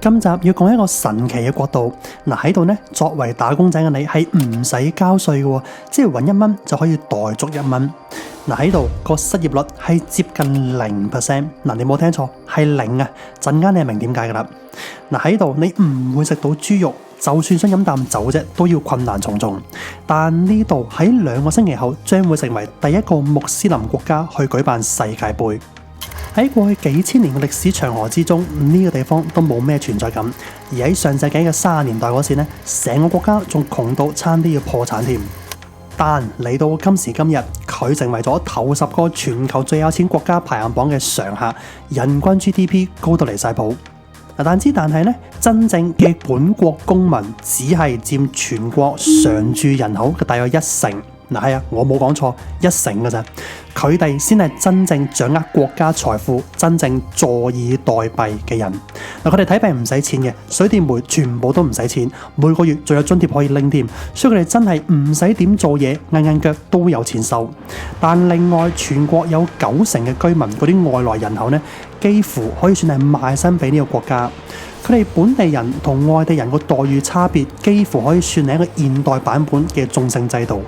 今集要講一個神奇嘅國度。喺度呢，作為打工仔嘅你係唔使交稅嘅，即係搵1蚊就可以袋足1蚊。喺度個失業率係接近0%。你冇聽錯，係0啊！陣間你係明點解噶啦。喺度你唔會食到豬肉，就算想飲啖酒啫，都要困難重重。但呢度喺2個星期後將會成為第一個穆斯林國家去舉辦世界盃。喺過去幾千年嘅歷史長河之中，呢個地方都冇咩存在感。而喺上世紀嘅30年代嗰時呢，成個國家仲窮到差啲要破產添。但嚟到今時今日，佢成為咗頭10個全球最有錢國家排行榜嘅常客，人均 GDP 高到離晒譜。但係呢，真正嘅本國公民只係佔全國常住人口嘅大約1成。係啊，我冇講錯，1成㗎咋。佢哋先係真正掌握國家財富、真正坐以待斃嘅人。佢哋睇病唔使錢嘅，水電煤全部都唔使錢，每個月仲有津貼可以拎添，所以佢哋真係唔使點做嘢，硬腳都有錢收。但另外，全國有9成嘅居民嗰啲外來人口呢，幾乎可以算係賣身俾呢個國家。佢哋本地人同外地人個待遇差別，幾乎可以算係一個現代版本嘅種姓制度。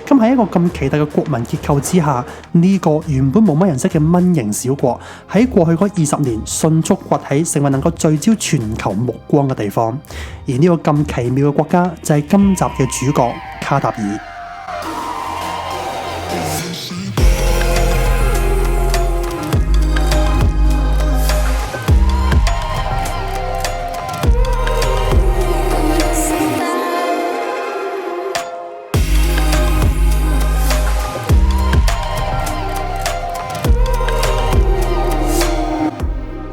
咁喺一個咁奇特嘅國民結構之下，呢個原本冇乜人識嘅蚊型小國，喺過去嗰20年迅速崛起，成為能夠聚焦全球目光嘅地方。而呢個咁奇妙嘅國家就係今集嘅主角卡塔爾。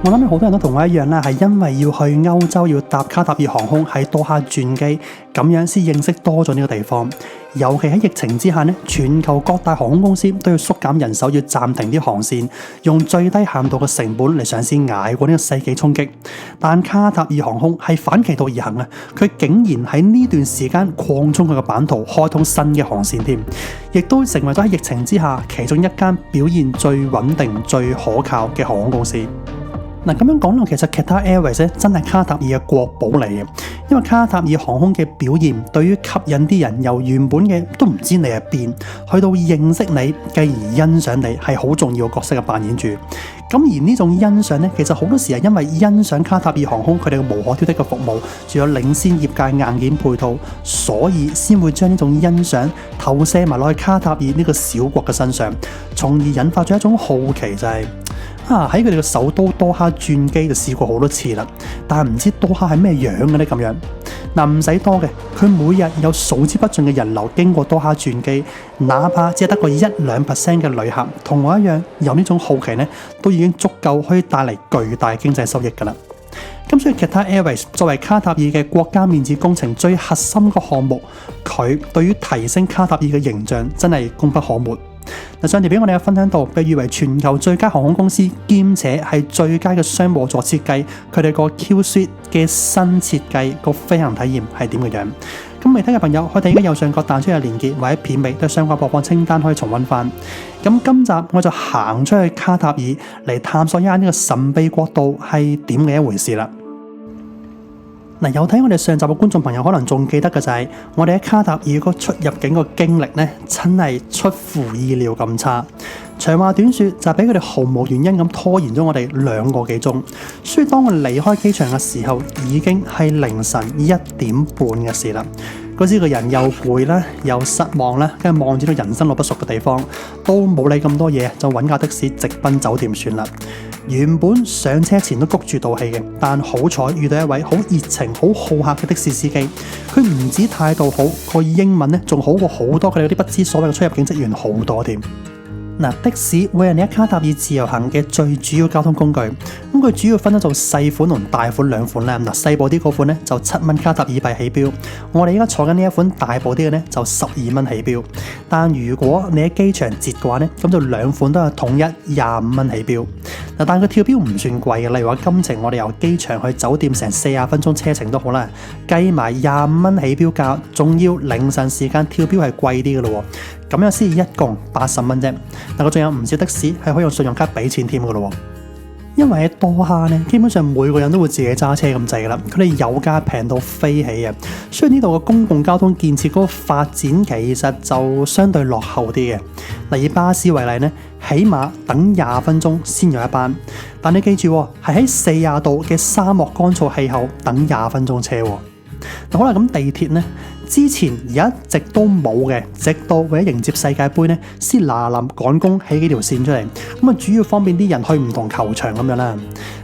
我諗好多人都同我一樣啦，係因為要去歐洲要搭卡塔爾航空喺多哈轉機，咁樣先認識多咗呢個地方。尤其喺疫情之下呢，全球各大航空公司都要縮減人手，要暫停啲航線，用最低限度嘅成本嚟嘗試捱過呢個世紀衝擊。但卡塔爾航空係反其道而行啊，佢竟然喺呢段時間擴充佢嘅版圖，開通新嘅航線添，亦都成為咗喺疫情之下其中一間表現最穩定、最可靠嘅航空公司。咁樣講落，其實 Qatar Airways 咧真係卡塔爾嘅國寶嚟嘅，因為卡塔爾航空嘅表現對於吸引啲人由原本嘅都唔知你係邊，去到認識你，繼而欣賞你，係好重要嘅角色嘅扮演住。咁而呢種欣賞呢，其實好多時係因為欣賞卡塔爾航空佢哋嘅無可挑剔嘅服務，仲有領先業界硬件配套，所以先會將呢種欣賞投射埋落去卡塔爾呢個小國嘅身上，從而引發咗一種好奇，就係喺佢哋嘅首都多哈轉機就試過好多次啦，但係唔知多哈係咩樣嘅呢？咁樣唔使多嘅，佢每日有數之不盡嘅人流經過多哈轉機，哪怕只係得個1-2% 嘅旅客，同我一樣有呢種好奇呢，都已經足夠可以帶嚟巨大經濟收益㗎啦。咁所以 Qatar Airways 作為卡塔爾嘅國家面子工程最核心個項目，佢對於提升卡塔爾嘅形象真係功不可沒。上條片我哋有分享到，被譽為全球最佳航空公司，兼且係最佳嘅商務座設計，佢哋個 Q Suite 嘅新設計個飛行體驗係點嘅樣？咁未睇嘅朋友可以睇而家右上角彈出嘅連結，或者片尾都有相關播放清單可以重溫翻。咁今集我就行出去卡塔爾嚟探索一下呢個神秘國度係點嘅一回事啦。有睇我哋上集嘅觀眾朋友可能仲記得嘅就係我哋喺卡塔爾個出入境個經歷呢，真係出乎意料咁差。長話短說，就係俾佢哋毫無原因咁拖延咗我哋2個幾鐘。所以當我離開機場嘅時候，已經係凌晨1點半嘅事啦。嗰時個人又攰啦，又失望啦，跟住望住到人生路不熟嘅地方，都冇理咁多嘢，就揾架的士直奔酒店算啦。原本上車前都谷住道氣嘅，但好彩遇到一位好熱情、好好客嘅的士司機。佢唔止態度好，個英文呢仲好過好多佢哋嗰啲不知所謂嘅出入境職員好多添。的士會係你喺卡塔爾自由行嘅最主要交通工具。咁佢主要分咗做細款同大款2款啦。細部啲嗰款呢就7蚊卡塔爾幣起標，我哋而家坐緊呢一款大部啲嘅呢就12蚊起標。但如果你喺機場截嘅話呢，咁就2款都係統一25蚊起標。但佢跳標唔算貴嘅，例如話今程我哋由機場去酒店成40分鐘車程都好啦，計埋25蚊起標價，仲要凌晨時間跳標係貴啲嘅咯。咁樣先一共80蚊啫，但佢仲有唔少的士係可以用信用卡俾錢添嘅咯。因為喺多哈咧，基本上每個人都會自己揸車咁滯噶啦，佢哋油價平到飛起啊，所以呢度嘅公共交通建設嗰個發展其實就相對落後啲嘅。例以巴士為例呢，起碼等20分鐘先有一班，但你記住係喺40度嘅沙漠乾燥氣候等20分鐘車。好啦，咁地鐵呢，之前一直都冇嘅，直到為咗迎接世界盃呢，先嗱臨趕工起幾條線出嚟，咁啊主要方便啲人去唔同球場咁樣啦。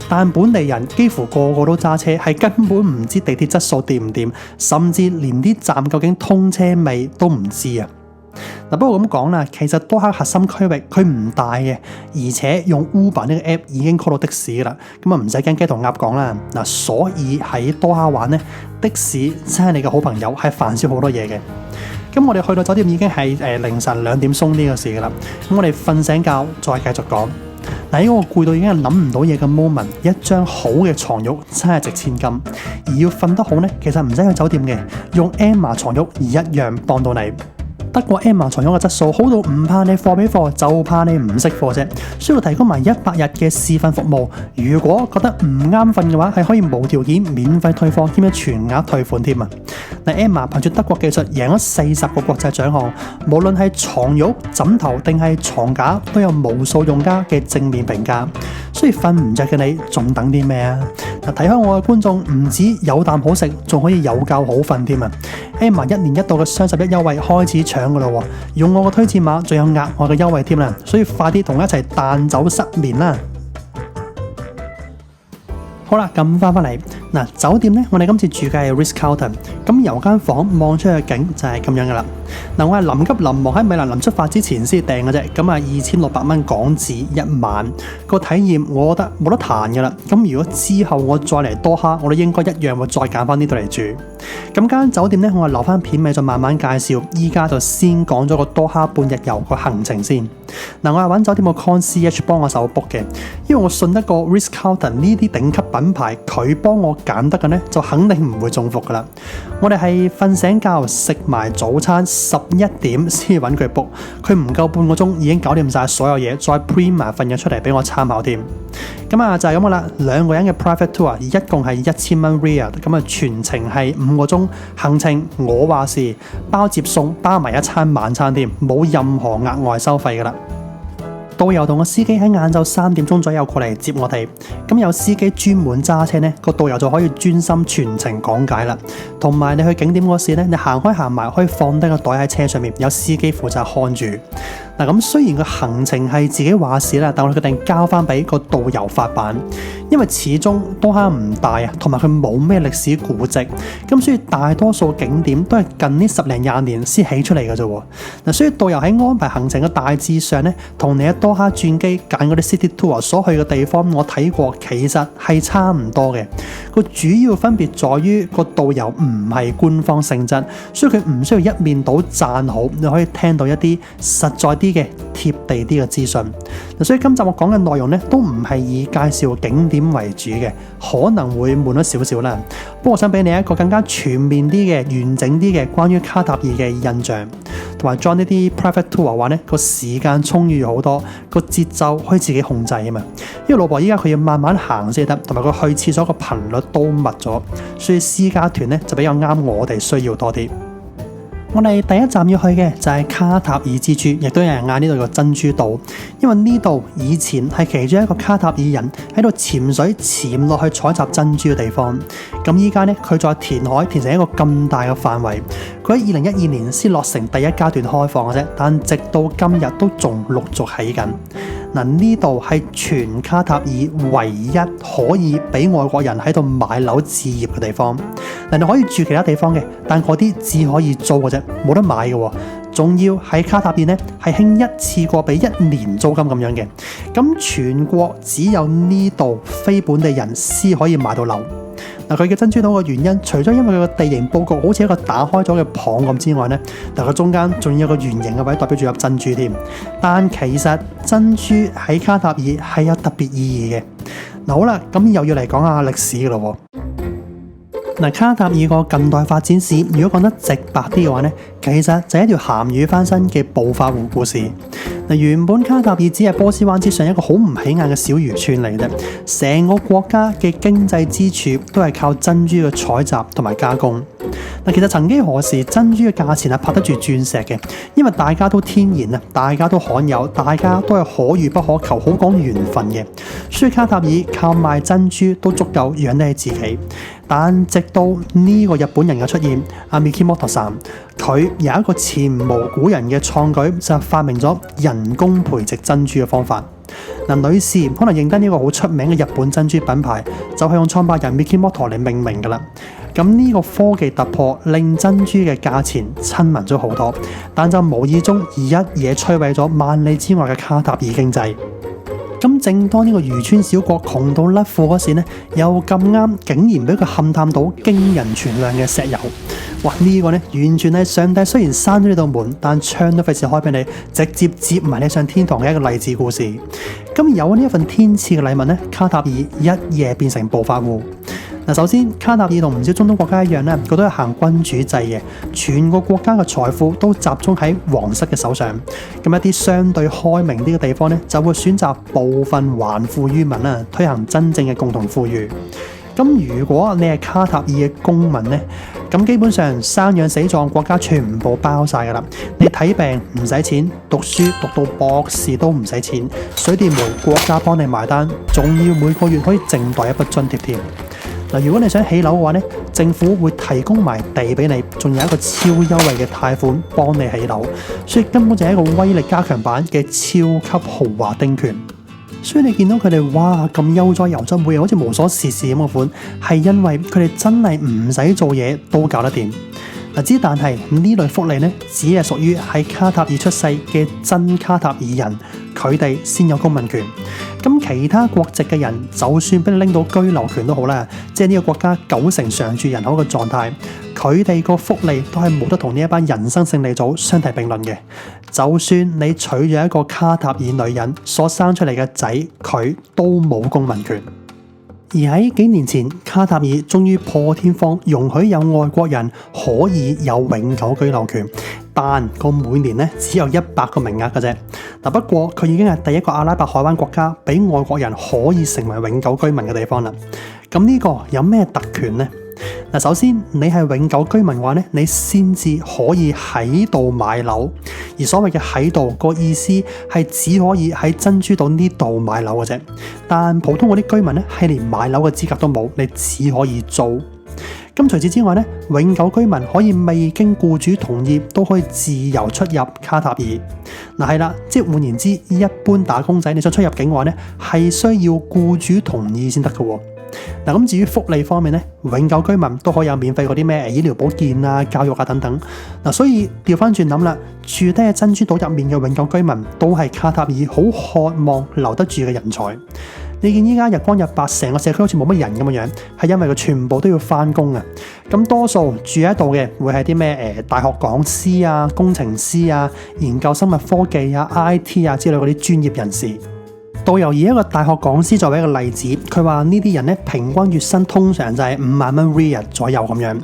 但本地人幾乎個個都揸車，係根本唔知地鐵質素掂唔掂，甚至連啲站究竟通車未都唔知啊。不過咁講啦，其實多哈核心區域佢唔大嘅，而且用 Uber 呢個 app 已經 call 到的士啦，咁啊唔使驚雞同鴨講啦。所以喺多哈玩呢，的士真係你嘅好朋友，係煩少好多嘢嘅。咁我哋去到酒店已經係凌晨2點鬆呢個事噶啦，咁我哋瞓醒覺再繼續講。喺我攰到已經係諗唔到嘢嘅 moment， 一張好嘅床褥真係值千金，而要瞓得好呢，其實唔使去酒店嘅，用 Emma 床褥一樣幫到你。德國 Emma 床褥嘅質素好到唔怕你貨比貨，就怕你唔識貨啫。需要提供埋100日嘅試瞓服務，如果覺得唔啱瞓嘅話，係可以無條件免費退貨兼且全額退款添啊！Emma 憑住德國技術贏咗40個國際獎項，無論係床褥、枕頭定係床架，都有無數用家嘅正面評價。所以瞓唔着嘅你，仲等啲咩啊？睇開我嘅觀眾唔止有啖好食，仲可以有覺好瞓添啊！Emma 1年1度嘅雙11優惠開始搶噶啦，用我嘅推薦碼仲有額外嘅優惠添啦，所以快啲同我一齊彈走失眠啦！好啦，咁翻嚟嗱，酒店呢，我哋今次住嘅係 Ritz-Carlton， 咁由間房望出去嘅景就係咁樣噶啦。嗱，我係臨急臨忙喺米蘭臨出發之前先訂嘅啫，咁啊2600蚊港紙一晚，個體驗我覺得冇得彈噶啦。咁如果之後我再嚟多哈，我哋應該一樣會再揀翻呢度嚟住。咁間酒店呢，我係留翻片尾再慢慢介紹，依家就先講咗個多哈半日遊個行程先。嗱，我係揾酒店個 concierge 幫我手 book 嘅，因為我信得過 Ritz-Carlton 呢啲頂級品牌，佢幫我揀得嘅呢，就肯定唔會中伏噶啦。我哋係瞓醒覺食埋早餐11點先揾佢 book， 佢唔夠半個鐘已經搞掂晒所有嘢，再 print 埋份嘢出嚟俾我參考添。咁啊就係咁噶啦，2個人嘅 private tour 一共係1000蚊 Riyal， 咁啊全程係5個鐘行程，我話事，包接送，包埋一餐晚餐添，冇任何額外收費噶啦。導遊同個司機喺晏晝3點鐘左右過嚟接我哋，咁有司機專門揸車呢，個導遊就可以專心全程講解啦。同埋你去景點嗰時呢，你行開行埋可以放低個袋喺車上面，有司機負責看住。嗱，咁雖然個行程係自己話事啦，但我哋決定交翻俾個導遊發辦，因為始終多哈唔大啊，同埋佢冇咩歷史古蹟，咁所以大多數景點都係近呢10零20年先起出嚟嘅啫。嗱，所以導遊喺安排行程嘅大致上呢，同你喺多哈轉機揀嗰啲 city tour 所去嘅地方，我睇過其實係差唔多嘅。個主要分別在於個導遊唔係官方性質，所以佢唔需要一面倒讚好，你可以聽到一啲實在啲嘅貼地啲嘅資訊。所以今集我講嘅內容呢，都唔係以介紹景點為主嘅，可能會悶咗少少啦。不過我想俾你一個更加全面啲嘅、完整啲嘅關於卡塔爾嘅印象，同埋 join 呢啲 private tour 話呢個時間充裕好多，個節奏可以自己控制啊嘛。因為老婆依家佢要慢慢行先得，同埋佢去廁所個頻率都密咗，所以私家團呢就比較啱我哋需要多啲。我哋第一站要去嘅就係卡塔爾之珠，亦都有人嗌呢度個珍珠島，因為呢度以前係其中一個卡塔爾人喺度潛水潛落去採集珍珠嘅地方。咁依家呢，佢再填海填成一個咁大嘅範圍，佢喺2012年先落成第一階段開放嘅啫，但直到今日都仲陸續起緊。嗱，呢度係全卡塔爾唯一可以俾外國人喺度買樓置業嘅地方。嗱，你可以住其他地方嘅，但嗰啲只可以租嘅啫，冇得買嘅。仲要喺卡塔爾呢，係興一次過俾1年租金咁樣嘅。咁全國只有呢度非本地人先可以買到樓。嗱，佢嘅珍珠島嘅原因，除咗因為佢個地形佈局好似一個打開咗嘅蚌咁之外呢，但佢中間仲有個圓形嘅位代表住粒珍珠添。但其實珍珠喺卡塔爾係有特別意義嘅。嗱，好啦，咁又要嚟講下歷史嘅咯。嗱，卡塔爾個近代發展史，如果講得直白啲嘅話呢，其實就係一條鹹魚翻身嘅暴發戶故事。原本卡塔爾只係波斯灣之上一個好唔起眼嘅小漁村嚟嘅，成個國家嘅經濟支柱都係靠珍珠嘅採集同埋加工。其實曾幾何時珍珠嘅價錢係拍得住鑽石嘅，因為大家都天然啊，大家都罕有，大家都係可遇不可求，好講緣分嘅。所以卡塔爾靠賣珍珠都足夠養得起自己。但直到呢個日本人嘅出現，阿 Mikimoto さん，佢有一個前無古人嘅創舉，就係發明咗人工培植珍珠嘅方法。女士可能認得呢個好出名嘅日本珍珠品牌，就係用創辦人 Mikimoto 嚟命名㗎啦。咁呢個科技突破令珍珠嘅價錢親民咗好多，但就無意中而一嘢摧毀咗萬里之外嘅卡塔爾經濟。咁正當呢個漁村小國窮到甩褲嗰時呢，又咁啱竟然俾佢勘探到驚人存量嘅石油。哇！呢個呢完全係上帝雖然閂咗呢道門，但窗都費事開俾你，直接接埋你上天堂嘅一個勵志故事。咁有呢一份天賜嘅禮物呢，卡塔爾一夜變成暴發戶。首先卡塔爾同唔少中東國家一樣咧，佢都係行君主制嘅，全個國家嘅財富都集中喺皇室嘅手上。咁一啲相對開明啲嘅地方咧，就會選擇部分還富於民啦，推行真正嘅共同富裕。咁如果你係卡塔爾嘅公民呢，咁基本上生養死葬國家全部包晒噶啦。你睇病唔使錢，讀書讀到博士都唔使錢，水電煤國家幫你埋單，仲要每個月可以淨袋一筆津貼添。如果你想起樓嘅話呢，政府會提供埋地俾你，仲有一個超優惠嘅貸款幫你起樓，所以根本就係一個威力加強版嘅超級豪華丁權。所以你見到佢哋哇咁悠哉游哉，每日好似無所事事咁嘅款，係因為佢哋真係唔使做嘢都搞得掂。但係呢類福利呢，只係屬於喺卡塔爾出世嘅真卡塔爾人，佢哋先有公民權。咁其他國籍嘅人，就算俾你拎到居留權都好啦，即係呢個國家90%常住人口嘅狀態，佢哋個福利都係冇得同呢一班人生勝利組相提並論嘅。就算你娶咗一個卡塔爾女人所生出嚟嘅仔，佢都冇公民權。而喺幾年前，卡塔爾終於破天荒容許有外國人可以有永久居留權，但個每年咧只有100個名額嘅啫。不過佢已經係第一個阿拉伯海灣國家俾外國人可以成為永久居民嘅地方啦。咁呢個有咩特權呢？首先你係永久居民嘅話咧，你先至可以喺度買樓。而所謂嘅喺度個意思係只可以喺珍珠島呢度買樓嘅啫。但普通嗰啲居民咧係連買樓嘅資格都冇，你只可以租。咁除此之外咧，永久居民可以未經僱主同意都可以自由出入卡塔爾。係啦，即係換言之，一般打工仔你想出入境嘅話咧，係需要僱主同意先得嘅。咁至於福利方面咧，永久居民都可以有免費嗰啲咩醫療保健啊、教育啊等等。所以調翻轉諗啦，住低喺珍珠島入面嘅永久居民都係卡塔爾好渴望留得住嘅人才。你見依家日光日白，成個社區好似冇乜人咁樣，係因為佢全部都要翻工啊。咁多數住喺度嘅會係啲咩大學講師啊、工程師啊、研究生物科技啊、IT 啊之類嗰啲專業人士。導遊以一個大學講師作為一個例子，佢話呢啲人咧平均月薪通常就係5萬蚊 Riyal 左右咁樣。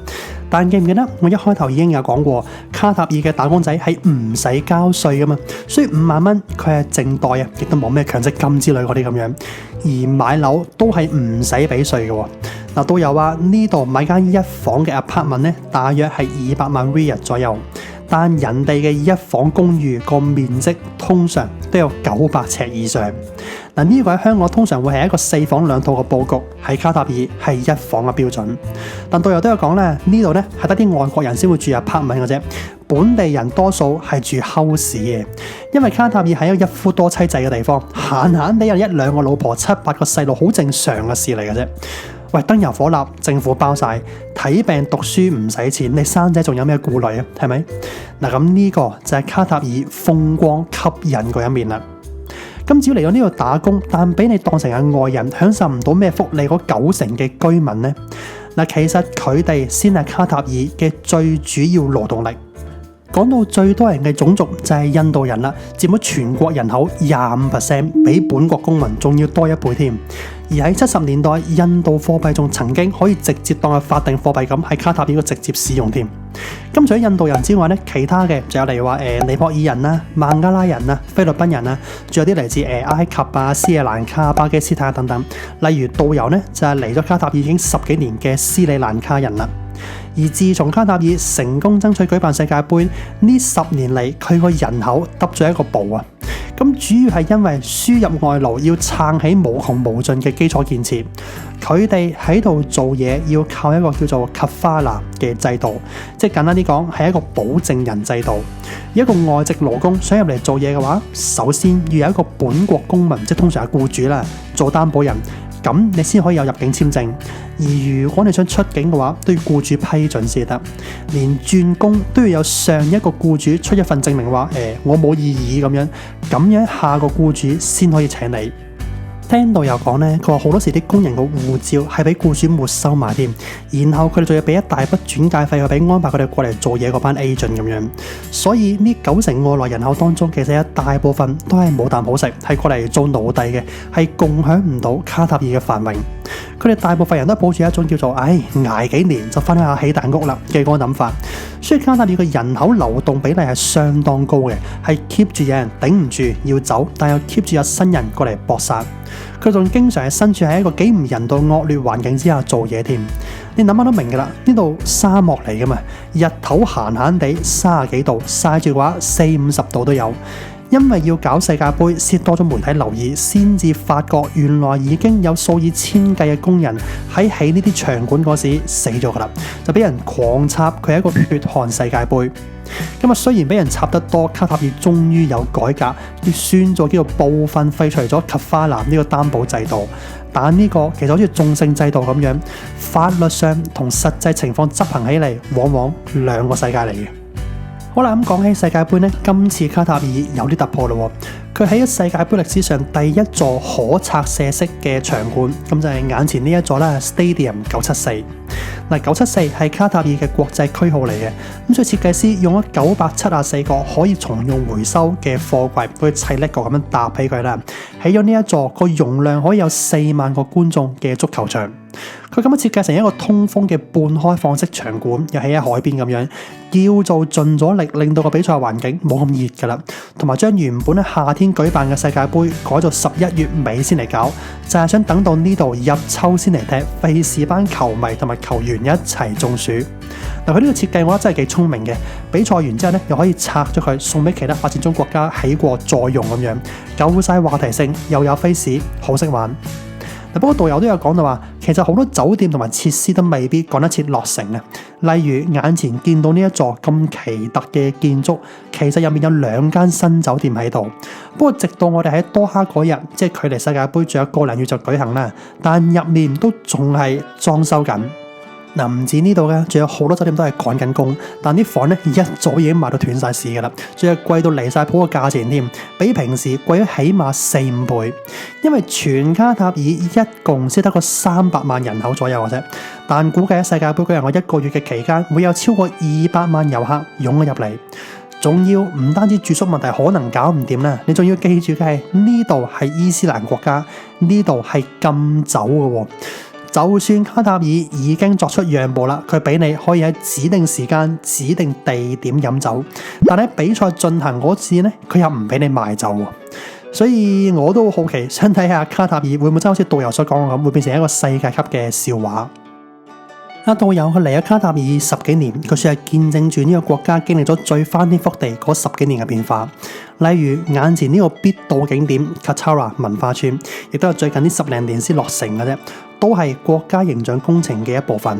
但記唔記得我一開頭已經有講過，卡塔爾嘅打工仔係唔使交稅噶嘛，所以5萬蚊佢係淨袋啊，亦都冇咩強積金之類嗰啲咁樣。而買樓都係唔使俾稅嘅。導遊話呢度買間一房嘅 apartment 咧，大約係200萬 Riyal 左右。但人哋嘅一房公寓個面積通常都有900尺以上。呢個喺香港通常會係一個4房2套嘅佈局，喺卡塔爾係1房嘅標準。但導遊都有講咧，呢度咧係得啲外國人先會住apartment嘅啫，本地人多數係住 house 嘅。因為卡塔爾係一個一夫多妻制嘅地方，閒閒地有1-2個老婆、7-8個細路，好正常嘅事嚟嘅啫。喂，燈油火蠟政府包晒，睇病讀書唔使錢，你生仔仲有咩顧慮啊？係咪？咁呢個就係卡塔爾風光吸引嗰一面啦。咁只要嚟到呢度打工，但俾你當成係外人，享受唔到咩福利嗰90%嘅居民呢？其實佢哋先係卡塔爾嘅最主要勞動力。講到最多人嘅種族就係印度人啦，佔咗全國人口25%，比本國公民仲要多1倍添。而喺70年代，印度貨幣仲曾經可以直接當係法定貨幣咁喺卡塔爾度直接使用添。咁除咗印度人之外咧，其他嘅就有例如話尼泊爾人啦、孟加拉人啦、菲律賓人啦，仲有啲嚟自埃及啊、斯里蘭卡、巴基斯坦等等。例如導遊咧就係嚟咗卡塔爾已經10幾年嘅斯里蘭卡人啦。而自從卡塔爾成功爭取舉辦世界盃呢10年嚟，佢個人口揼咗一個步啊！咁主要係因為輸入外勞要撐起無窮無盡嘅基礎建設，佢哋喺度做嘢要靠一個叫做 Kafala 嘅制度，即係簡單啲講係一個保證人制度。一個外籍勞工想入嚟做嘢嘅話，首先要有一個本國公民，即係通常係僱主啦，做擔保人。咁你先可以有入境簽證，而如果你想出境嘅話，都要僱主批准先得。連轉工都要有上一個僱主出一份證明話，我冇異議咁樣下個僱主先可以請你。聽導遊講咧，佢話好多時啲工人個護照係俾僱主沒收埋添，然後佢哋仲要俾一大筆轉介費去俾安排佢哋過嚟做嘢嗰班 agent 咁樣。所以呢90%外來人口當中，其實有大部分都係冇啖好食，係過嚟做奴隸嘅，係共享唔到卡塔爾嘅繁榮。佢哋大部分人都抱住一種叫做捱幾年就翻去下起大屋啦嘅嗰個諗法。所以卡塔爾嘅人口流動比例係相當高嘅，係 keep 住有人頂唔住要走，但又 keep 住有新人過嚟搏殺。佢仲經常係身處喺一個幾唔人道惡劣環境之下做嘢添。你諗下都明㗎啦，呢度沙漠嚟㗎嘛，日頭閒閒地30幾度，曬住嘅話40-50度都有。因為要搞世界盃，先多咗媒體留意，先至發覺原來已經有數以千計嘅工人喺起呢啲場館嗰時死咗㗎啦，就俾人狂插佢係一個血汗世界盃。咁雖然俾人插得多，卡塔爾終於有改革，要宣咗叫做部分廢除咗卡法蘭呢個擔保制度，但呢個其實好似種姓制度咁樣，法律上同實際情況執行起嚟，往往兩個世界嚟嘅。好啦，咁講起世界盃呢，今次卡塔爾有啲突破咯。佢喺世界盃歷史上第一座可拆卸式嘅場館，咁就係眼前呢一座啦 Stadium 974。974係卡塔爾嘅國際區號嚟嘅，咁所以設計師用咗974個可以重用回收嘅貨櫃去砌叻個咁樣搭起佢啦，起咗呢一座個容量可以有4萬個觀眾嘅足球場。佢咁樣設計成一個通風嘅半開放式場館，又起喺海邊咁樣，叫做盡咗力，令到個比賽環境冇咁熱噶啦，同埋將原本喺夏天舉辦嘅世界盃改做11月尾先嚟搞，就係想等到呢度入秋先嚟踢，費事班球迷同埋球員一齊中暑。佢呢個設計我覺得真係幾聰明嘅，比賽完之後咧又可以拆咗佢送俾其他發展中國家起過再用咁樣，夠晒話題性，又有 face， 好識玩。不過導遊都有講到話，其實好多酒店同埋設施都未必趕得切落成啊。例如眼前見到呢一座咁奇特嘅建築，其實入面有2間新酒店喺度。不過直到我哋喺多哈嗰日，即係距離世界盃仲有個零月就舉行啦，但入面都仲係裝修緊。唔止呢度嘅，仲有好多酒店都係趕緊工，但啲房咧一早已經賣到斷晒市噶啦，仲係貴到離晒譜嘅價錢添，比平時貴咗起碼4-5倍。因為全卡塔爾一共先得個300萬人口左右嘅啫，但估計喺世界盃舉行1個月嘅期間，會有超過200萬遊客湧咗入嚟。仲要唔單止住宿問題可能搞唔掂啦，你仲要記住嘅係呢度係伊斯蘭國家，呢度係禁酒嘅喎。就算卡塔爾已經作出讓步啦，佢俾你可以喺指定時間、指定地點飲酒，但喺比賽進行嗰次呢，佢又唔俾你賣酒喎。所以我都好奇，想睇下卡塔爾會唔會真係好似導遊所講嘅咁，會變成一個世界級嘅笑話。導遊佢嚟咗卡塔爾10幾年，佢算係見證住呢個國家經歷咗最翻天覆地嗰10幾年嘅變化。例如眼前呢個必到景點 Katara 文化村，亦都係最近呢10零年先落成嘅啫，都係國家形象工程嘅一部分。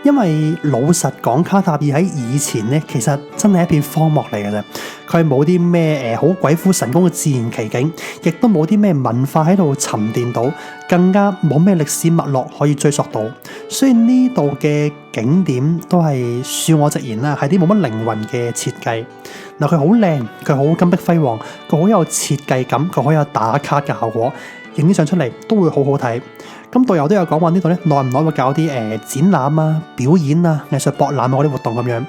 因為老實講，卡塔爾喺以前呢，其實真係一片荒漠嚟嘅啫。佢冇啲咩好鬼斧神工嘅自然奇景，亦都冇啲咩文化喺度沉澱到，更加冇咩歷史脈絡可以追溯到。所以呢度嘅景點都係恕我直言啦，係啲冇乜靈魂嘅設計。佢好靚，佢好金碧輝煌，佢好有設計感，佢好有打卡嘅效果。影啲相出嚟都會好好睇。咁導遊都有講話呢度咧，耐唔耐會搞啲展覽啊、表演啊、藝術博覽啊嗰啲活動咁樣。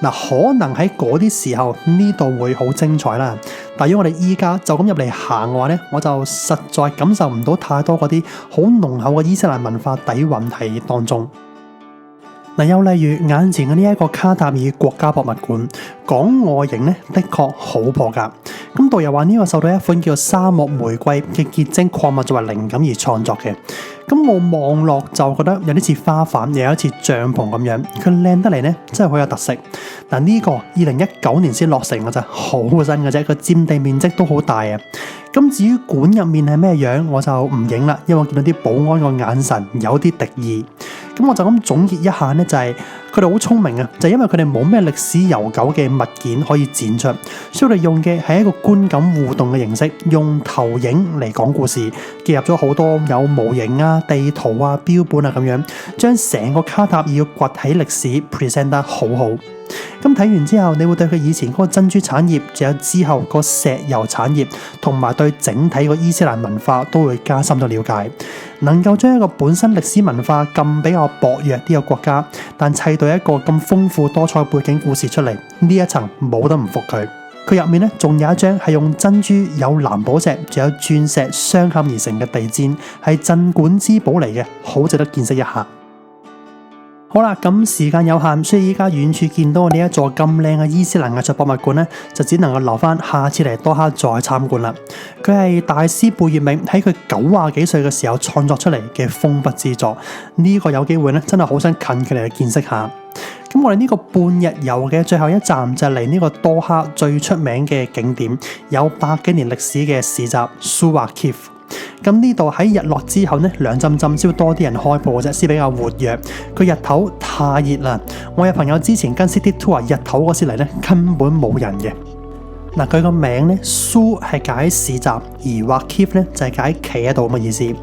可能喺嗰啲時候呢度會好精彩啦。但係如果我哋依家就咁入嚟行嘅話呢，我就實在感受唔到太多嗰啲好濃厚嘅伊斯蘭文化底蘊喺當中。又例如眼前嘅呢一個卡塔爾國家博物館，講外形呢，的確好破格。咁導遊話呢個受到一款叫做沙漠玫瑰嘅結晶礦物作為靈感而創作嘅。咁我望落就覺得有啲似花瓣，又有啲似帳篷咁樣。佢靚得嚟呢，真係好有特色。呢個2019年先落成嘅咋，好新嘅啫。個佔地面積都好大啊。咁至於館入面係咩樣，我就唔影啦，因為我見到啲保安個眼神有啲敵意。咁我就咁總結一下呢，就係佢哋好聰明啊，就係因為佢哋冇咩歷史悠久嘅物件可以展出，所以我哋用嘅係一個觀感互動嘅形式，用投影嚟講故事，結合咗好多有模型啊、地圖啊、標本啊咁樣，將成個卡塔爾嘅崛起歷史 present 得好好。咁睇完之後，你會對佢以前嗰個珍珠產業，仲有之後個石油產業，同埋對整體個伊斯蘭文化都會加深咗了解。能夠將一個本身歷史文化咁比較薄弱啲嘅國家，但砌到一個咁豐富多彩背景故事出嚟，呢一層冇得唔服佢。佢入面呢，仲有一張係用珍珠、有藍寶石、仲有鑽石鑲嵌而成嘅地氈，係鎮館之寶嚟嘅，好值得見識一下。好啦，咁時間有限，所以依家遠處見到呢一座咁靚嘅伊斯蘭藝術博物館呢，就只能夠留翻下次嚟多哈再參觀啦。佢係大師貝聿銘喺佢90幾歲嘅時候創作出嚟嘅封筆之作，呢個有機會呢，真係好想近距離去見識下。咁我哋呢個半日遊嘅最後一站就嚟呢個多哈最出名嘅景點，有100幾年歷史嘅市集蘇瓦基夫。咁呢度喺日落之後呢，涼浸浸先會多啲人開鋪啫，先比較活躍。佢日頭太熱啦，我有朋友之前跟 City Tour 日頭嗰時嚟呢，根本冇人嘅。佢個名呢，蘇係解市集，而瓦基夫呢就係解企喺度咁嘅意思。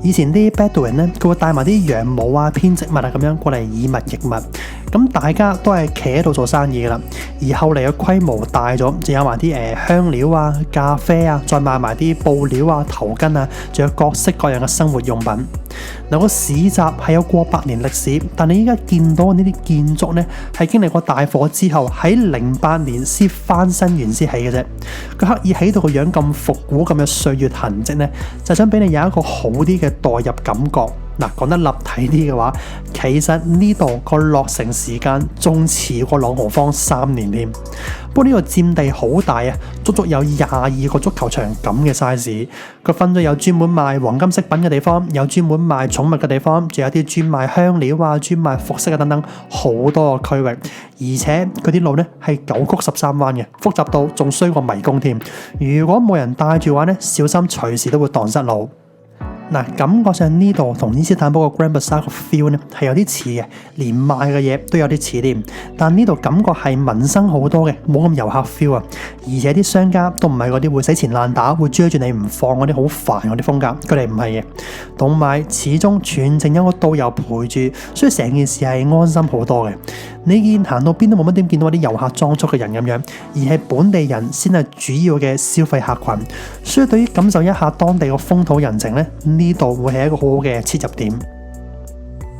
以前啲 Bedouin 呢，佢會帶埋啲羊毛啊、編織物啊咁樣過嚟以物易物。咁大家都係企喺度做生意噶啦，而後嚟嘅規模大咗，仲有埋啲香料啊、咖啡啊，再賣埋啲布料啊、頭巾啊，仲有各式各樣嘅生活用品。個市集係有過100年歷史，但你依家見到呢啲建築呢，係經歷過大火之後喺08年先翻新完先起嘅啫。佢刻意起到個樣咁復古咁嘅歲月痕跡呢，就想俾你有一個好啲嘅代入感覺。講得立體啲嘅話，其實呢度個落成時間仲遲過朗豪坊3年添。不過呢個佔地好大啊，足足有22個足球場咁嘅 size。佢分咗有專門賣黃金飾品嘅地方，有專門賣寵物嘅地方，仲有啲專賣香料啊、專賣服飾啊等等，好多個區域。而且佢啲路呢係9曲13彎嘅，複雜到仲衰過迷宮添。如果冇人帶住嘅話呢，小心隨時都會蕩失路。感覺上呢度同伊斯坦堡個 Grand Bazaar 個 feel 呢係有啲似嘅，連賣嘅嘢都有啲似添。但呢度感覺係民生好多嘅，冇咁遊客 feel 啊。而且啲商家都唔係嗰啲會死纏爛打、會追住你唔放嗰啲好煩嗰啲風格，佢哋唔係嘅。同埋始終全程有個導遊陪住，所以成件事係安心好多嘅。你見行到邊都冇乜點見到啲遊客裝束嘅人咁樣，而係本地人先係主要嘅消費客群。所以對於感受一下當地嘅風土人情呢，呢度會係一個好好嘅切入點。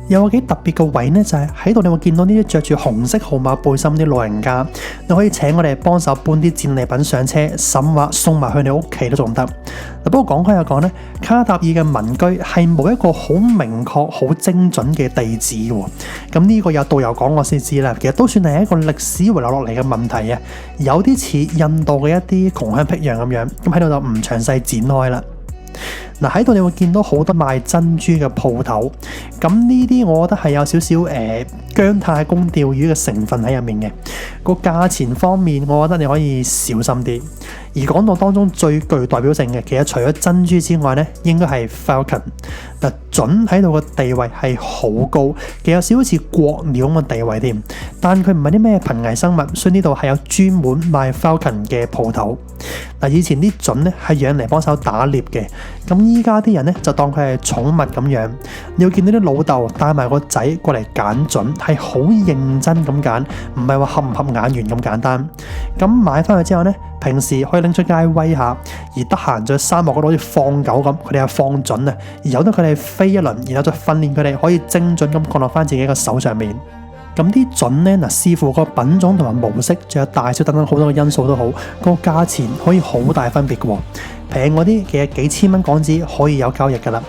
有個幾特別嘅位呢，就係喺度你會見到呢啲着住紅色號碼背心啲老人家，你可以請我哋幫手搬啲戰利品上車，甚或送埋去你屋企都仲得。不過講開又講呢，卡塔爾嘅民居係冇一個好明確、好精準嘅地址嘅。咁呢個有導遊講我先知啦，其實都算係一個歷史遺留落嚟嘅問題啊，有啲似印度嘅一啲窮鄉僻壤咁樣。咁喺度就唔詳細展開啦。喺度你會見到好多賣珍珠嘅鋪頭，咁呢啲我覺得係有少少姜太公釣魚嘅成分喺入面嘅。個價錢方面，我覺得你可以小心啲。而講到當中最具代表性嘅，其實除咗珍珠之外呢，應該係 Falcon。隼喺度嘅地位係好高，其實有少少好似國鳥咁嘅地位添。但佢唔係啲咩瀕危生物，所以呢度係有專門賣 Falcon 嘅鋪頭。以前啲隼呢係養嚟幫手打獵嘅，咁依家啲人咧就當佢係寵物咁樣，你要見到啲老豆帶埋個仔過嚟揀準，係好認真咁揀，唔係話合唔合眼緣咁簡單。咁買翻去之後咧，平時可以拎出街威下，而得閒在沙漠嗰度好似放狗咁，佢哋係放準啊，而由得佢哋飛一輪，然後再訓練佢哋可以精準咁降落翻自己個手上面。咁啲準咧嗱，視乎個品種同埋模式，仲有大小等等好多個因素都好，個價錢可以好大分別嘅喎。平嗰啲其實幾千蚊港紙可以有交易噶啦，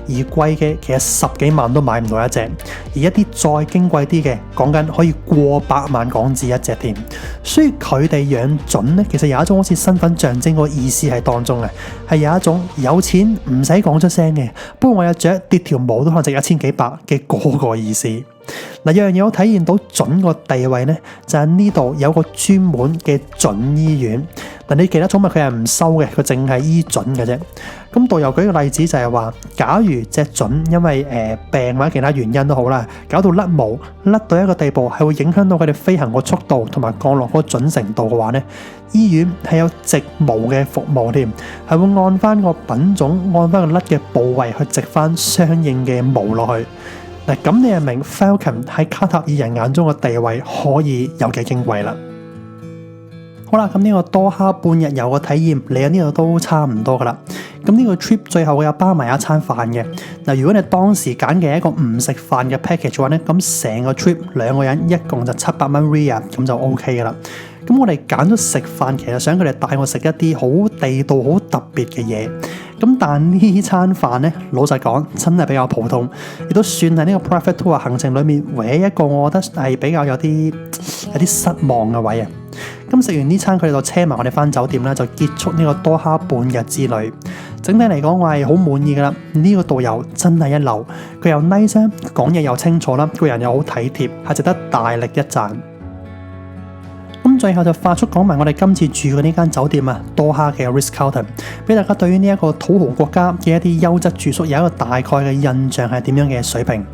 而貴嘅其實10幾萬都買唔到一隻，而一啲再矜貴啲嘅，講緊可以過百萬港紙一隻添。所以佢哋養準咧，其實有一種好似身份象徵個意思喺當中嘅，係有一種有錢唔使講出聲嘅，不過我有隻跌條毛都可能值1000幾百嘅嗰個意思。嗱，有樣嘢我體現到準個地位咧，就係呢度有個專門嘅準醫院。嗱，你其他寵物佢係唔收嘅，佢淨係醫準嘅啫。咁導遊舉個例子就係話，假如隻準因為病或者其他原因都好啦，搞到甩毛，甩到一個地步係會影響到佢哋飛行個速度同埋降落嗰個準程度嘅話咧，醫院係有植毛嘅服務添，係會按翻個品種，按翻個甩嘅部位去植翻相應嘅毛落去。嗱，咁你就明 Falcon 喺卡塔爾人眼中嘅地位可以有幾矜貴啦。好啦，咁呢個多哈半日遊嘅體驗嚟到呢度都差唔多噶啦。咁呢個 trip 最後會有包埋一餐飯嘅。嗱，如果你當時揀嘅一個唔食飯嘅 package 嘅話咧，咁成個 trip 2個人一共就700蚊 Ria， 咁就 OK 噶啦。咁我哋揀咗食飯，其實想佢哋帶我食一啲好地道、好特別嘅嘢。咁但呢餐飯咧，老實講真係比較普通，亦都算係呢個 private tour 行程裏面唯一一個我覺得係比較有啲失望嘅位啊。咁食完呢餐，佢哋就車埋我哋翻酒店啦，就結束呢個多哈半日之旅。整體嚟講，我係好滿意噶啦。呢個導遊真係一流，佢又 nice，講嘢又清楚啦，個人又好體貼，係值得大力一讚。咁最後就快速講埋我哋今次住嘅呢間酒店啊，多哈嘅 Ritz-Carlton， 俾大家對於呢一個土豪國家嘅一啲優質住宿有一個大概嘅印象係點樣嘅水平。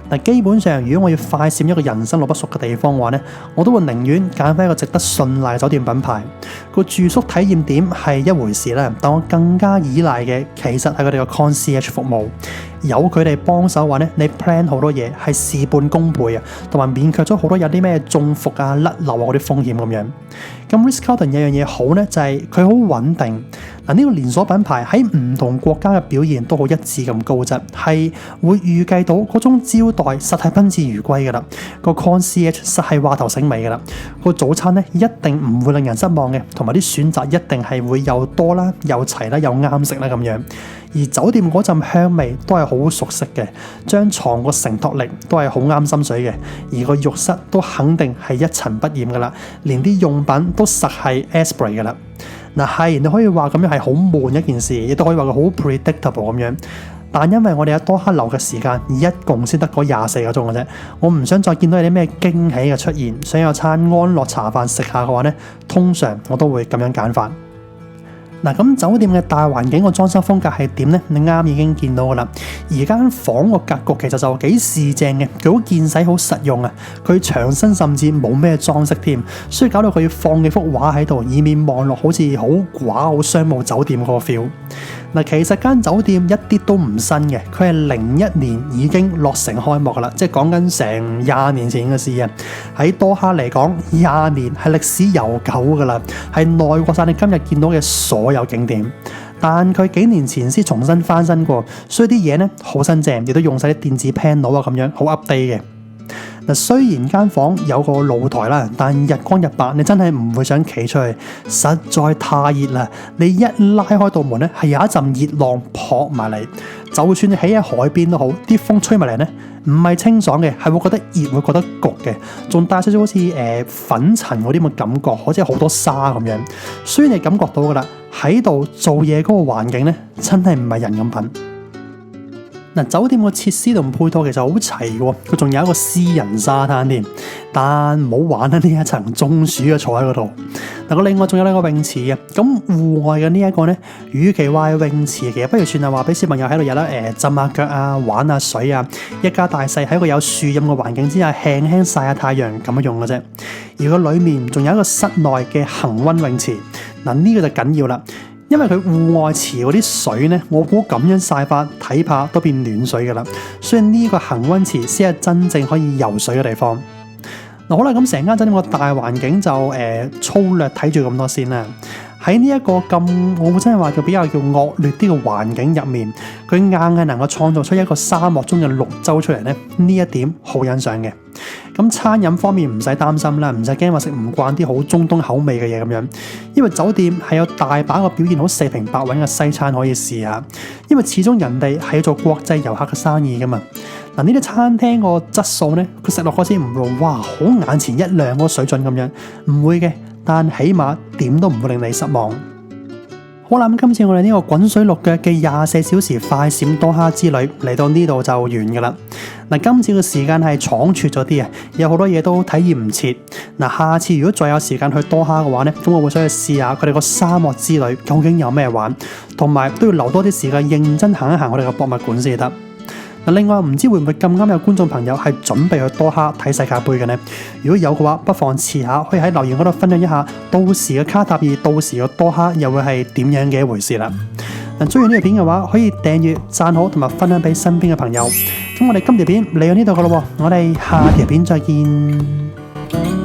嗱，基本上如果我要快閃一個人生路不熟嘅地方嘅話咧，我都會寧願揀翻一個值得信賴嘅酒店品牌。個住宿體驗點係一回事啦，但我更加依賴嘅其實係佢哋嘅 concierge 服務。有佢哋幫手嘅話咧，你 plan 好多嘢係事半功倍啊，同埋免卻咗好多有啲咩中伏啊、甩漏啊嗰啲風險咁樣。咁 Ritz-Carlton 有樣嘢好咧，就係佢好穩定。嗱，呢個連鎖品牌喺唔同國家嘅表現都好一致咁高質，係會預計到嗰種招待實係賓至如歸噶啦。個 concierge 實係話頭醒尾噶啦。個早餐咧一定唔會令人失望嘅，同埋啲選擇一定係會又多啦、又齊啦、又啱食啦咁樣。而酒店嗰陣香味都係好熟悉嘅，張床個承托力都係好啱心水嘅，而個浴室都肯定係一塵不染噶啦，連啲用品都實係 Esprit 噶啦。嗱，係你可以話咁樣係好悶一件事，亦都可以話佢好 predictable 咁樣。但因為我哋喺多哈留嘅時間一共先得嗰24個鐘嘅啫，我唔想再見到有啲咩驚喜嘅出現，想有餐安樂茶飯食下嘅話咧，通常我都會咁樣揀法。嗱，咁酒店嘅大環境個裝修風格係點呢？你啱已經見到噶啦。而間房個格局其實就幾市正嘅，佢好見使好實用啊。佢牆身甚至冇咩裝飾添，所以搞到佢要放幾幅畫喺度，以免望落好似好寡好商務酒店嗰個 feel。嗱，其實間酒店一啲都唔新嘅，佢係01年已經落成開幕噶啦，即係講緊成20年前嘅事啊。喺多哈嚟講，20年係歷史悠久噶啦，係耐過晒你今日見到嘅所有景點。但佢幾年前先重新翻新過，所以啲嘢咧好新淨，亦都用晒啲電子 panel 啊咁樣，好 update 嘅。嗱，雖然間房有個露台啦，但日光日白你真係唔會想企出去，實在太熱啦！你一拉開道門咧，係有一陣熱浪撲埋嚟。就算你起喺海邊都好，啲風吹埋嚟咧，唔係清爽嘅，係會覺得熱，會覺得焗嘅，仲帶少少好似粉塵嗰啲咁嘅感覺，好似好多沙咁樣。雖然你感覺到噶啦，喺度做嘢嗰個環境咧，真係唔係人咁品。嗱，酒店個設施同配套其實好齊嘅，佢仲有一個私人沙灘添，但唔好玩啦，呢一層中暑嘅坐喺嗰度。嗱，另外仲有2個泳池嘅，咁戶外嘅呢一個咧，與其話係泳池，其實不如算係話俾小朋友喺度有得浸下腳啊、玩下水啊，一家大細喺個有樹蔭嘅環境之下，輕輕曬下太陽咁樣用嘅啫。而個裡面仲有一個室內嘅恆溫泳池，嗱，呢個就緊要啦。因為佢戶外池嗰啲水呢，我估咁樣曬法睇怕都變暖水噶啦，所以呢個恆溫池先係真正可以游水嘅地方。好啦，咁成間酒店個大環境就粗略睇住咁多先啦。喺呢一個咁，我會真係話比較惡劣啲嘅環境入面，佢硬係能夠創造出一個沙漠中嘅綠洲出嚟咧，呢一點好欣賞嘅。咁餐飲方面唔使擔心啦，唔使驚話食唔慣啲好中東口味嘅嘢咁樣，因為酒店係有大把個表現好四平八穩嘅西餐可以試下，因為始終人哋係做國際遊客嘅生意噶嘛。嗱，呢啲餐廳個質素呢，佢食落嗰時唔會哇好眼前一亮嗰個水準咁樣，唔會嘅。但起碼點都唔會令你失望。好啦，咁今次我哋呢個滾水淥腳嘅24小時快閃多哈之旅嚟到呢度就完噶啦。嗱，今次嘅時間係倉促咗啲啊，有好多嘢都體驗唔切。嗱，下次如果再有時間去多哈嘅話呢，咁我會想去試下佢哋個沙漠之旅究竟有咩玩，同埋都要留多啲時間認真行一行我哋嘅博物館先得。另外唔知會唔會咁啱有觀眾朋友係準備去多哈睇世界盃嘅呢？如果有嘅話，不妨遲下可以喺留言嗰度分享一下，到時嘅卡塔爾，到時嘅多哈又會係點樣嘅一回事啦。中意呢條片嘅話，可以訂閱、讚好同埋分享俾身邊嘅朋友。咁我哋今條片嚟到呢度噶咯，我哋下條片再見。